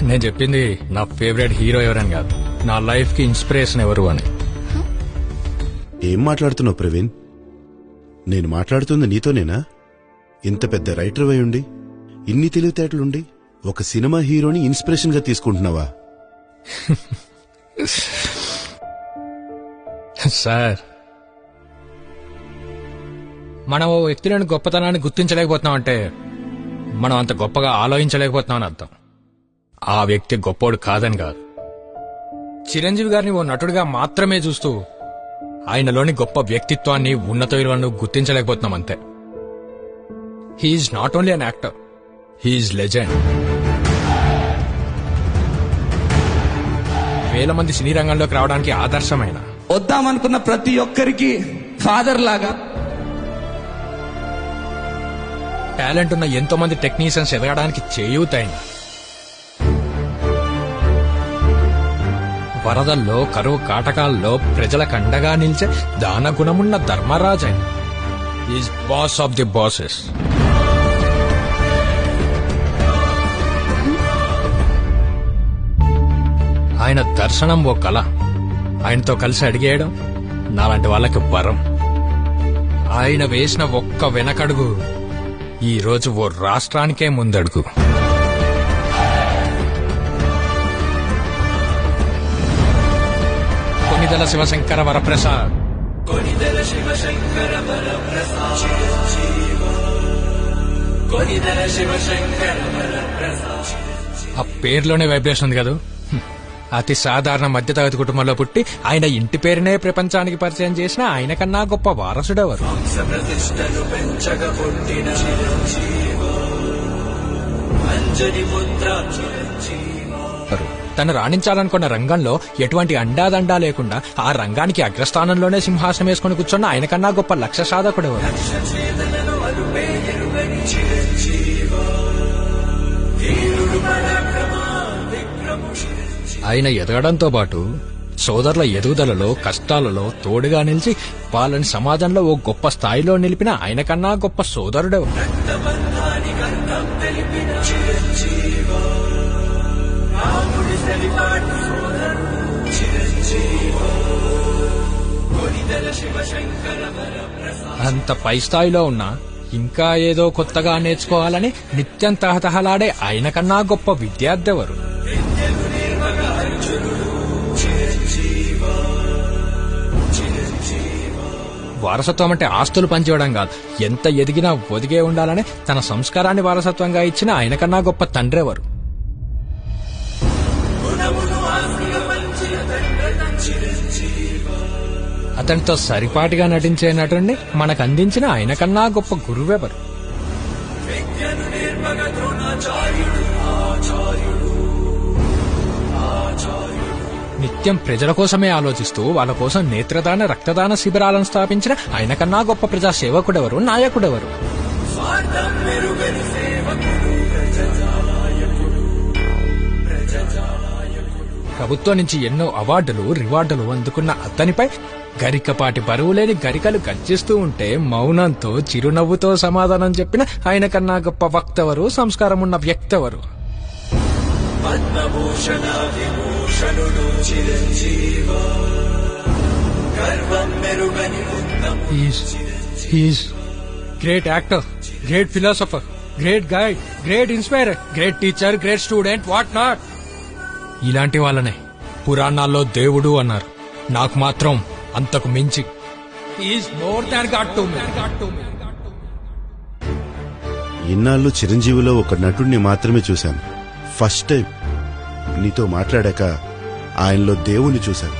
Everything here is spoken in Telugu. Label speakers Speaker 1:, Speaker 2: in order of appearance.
Speaker 1: నేను చెప్పింది నా ఫేవరెట్ హీరో ఎవరని కాదు, నా లైఫ్ కి ఇన్స్పిరేషన్ ఎవరు అని.
Speaker 2: ఏం మాట్లాడుతున్నావు ప్రవీణ్? నేను మాట్లాడుతుంది నీతోనేనా? ఇంత పెద్ద రైటర్ అయి ఉండి, ఇన్ని తెలివితేటలుండి ఒక సినిమా హీరోని ఇన్స్పిరేషన్ గా తీసుకుంటున్నావా?
Speaker 1: సార్, మనం ఓ వ్యక్తిలోని గొప్పతనాన్ని గుర్తించలేకపోతున్నాం అంటే మనం అంత గొప్పగా ఆలోచించలేకపోతున్నాం అని అర్థం. ఆ వ్యక్తి గొప్పోడు కాదని కాదు. చిరంజీవి గారిని ఓ నటుడిగా మాత్రమే చూస్తూ ఆయనలోని గొప్ప వ్యక్తిత్వాన్ని, ఉన్నత విలువలను గుర్తించలేకపోతున్నాం అంతే. He's not only an actor, he's legend. వేల మంది సినీ రంగంలోకి రావడానికి ఆదర్శమైన,
Speaker 3: వద్దామనుకున్న ప్రతి ఒక్కరికి ఫాదర్ లాగా,
Speaker 1: టాలెంట్ ఉన్న ఎంతో మంది టెక్నీషియన్స్ ఎదగడానికి చేయూతైన, వరదల్లో, కరువు కాటకాల్లో ప్రజలకు అండగా నిలిచే దాన గుణమున్న ధర్మరాజైన, is boss of the bosses. ఆయన దర్శనం ఓ కళ. ఆయనతో కలిసి అడిగేయడం నాలాంటి వాళ్ళకి వరం. ఆయన వేసిన ఒక్క వెనకడుగు ఈ రోజు ఓ రాష్ట్రానికే ముందడుగు. కొనిదెల శివశంకర వరప్రసాద్. ఆ పేరులోనే వైబ్రేషన్ ఉంది కదా. అతి సాధారణ మధ్యతరగతి కుటుంబంలో పుట్టి ఆయన ఇంటి పేరునే ప్రపంచానికి పరిచయం చేసిన ఆయన కన్నా గొప్ప వారసుడెవరు? తను రాణించాలనుకున్న రంగంలో ఎటువంటి అండాదండా లేకుండా ఆ రంగానికి అగ్రస్థానంలోనే సింహాసనం వేసుకుని కూర్చున్న ఆయన కన్నా గొప్ప లక్ష్య సాధకుడెవరు? ఆయన ఎదగడంతో పాటు సోదరుల ఎదుగుదలలో, కష్టాలలో తోడుగా నిలిచి వాళ్ళని సమాజంలో ఓ గొప్ప స్థాయిలో నిలిపిన ఆయన కన్నా గొప్ప సోదరుడెవరు? అంత పై స్థాయిలో ఉన్నా ఇంకా ఏదో కొత్తగా నేర్చుకోవాలని నిత్యం తహతహలాడే ఆయన కన్నా గొప్ప విద్యార్థి ఎవరు? వారసత్వం అంటే ఆస్తులు పంచివ్వడం కాదు, ఎంత ఎదిగినా ఒదిగే ఉండాలని తన సంస్కారాన్ని వారసత్వంగా ఇచ్చిన ఆయన కన్నా గొప్ప తండ్రి ఎవరు? అతనితో సరిపాటిగా నటించే నటుడిని మనకు అందించిన ఆయన కన్నా గొప్ప గురువెవరు? నిత్యం ప్రజల కోసమే ఆలోచిస్తూ వాళ్ళ కోసం నేత్రదాన, రక్తదాన శిబిరాలను స్థాపించిన ఆయన కన్నా గొప్ప ప్రజా సేవకుడెవరు, నాయకుడెవరు? ప్రభుత్వం నుంచి ఎన్నో అవార్డులు, రివార్డులు అందుకున్న అతనిపై గరికపాటి బరువు లేని గరికలు గర్జిస్తూ ఉంటే మౌనంతో, చిరునవ్వుతో సమాధానం చెప్పిన ఆయన కన్నా గొప్ప వక్తెవరు, సంస్కారం ఉన్న వ్యక్తెవరు? Great actor, great philosopher, great guide, great inspirer, great teacher, great student, what not. ఇలాంటి వాళ్ళనే పురాణాల్లో దేవుడు అన్నారు. నాకు మాత్రం అంతకు మించి is more than god to me.
Speaker 2: ఇన్నాళ్ళు చిరంజీవిలో ఒక నటుడిని మాత్రమే చూశాను. ఫస్ట్ టైం నీతో మాట్లాడాక ఆయనలో దేవుణ్ణి చూశాను.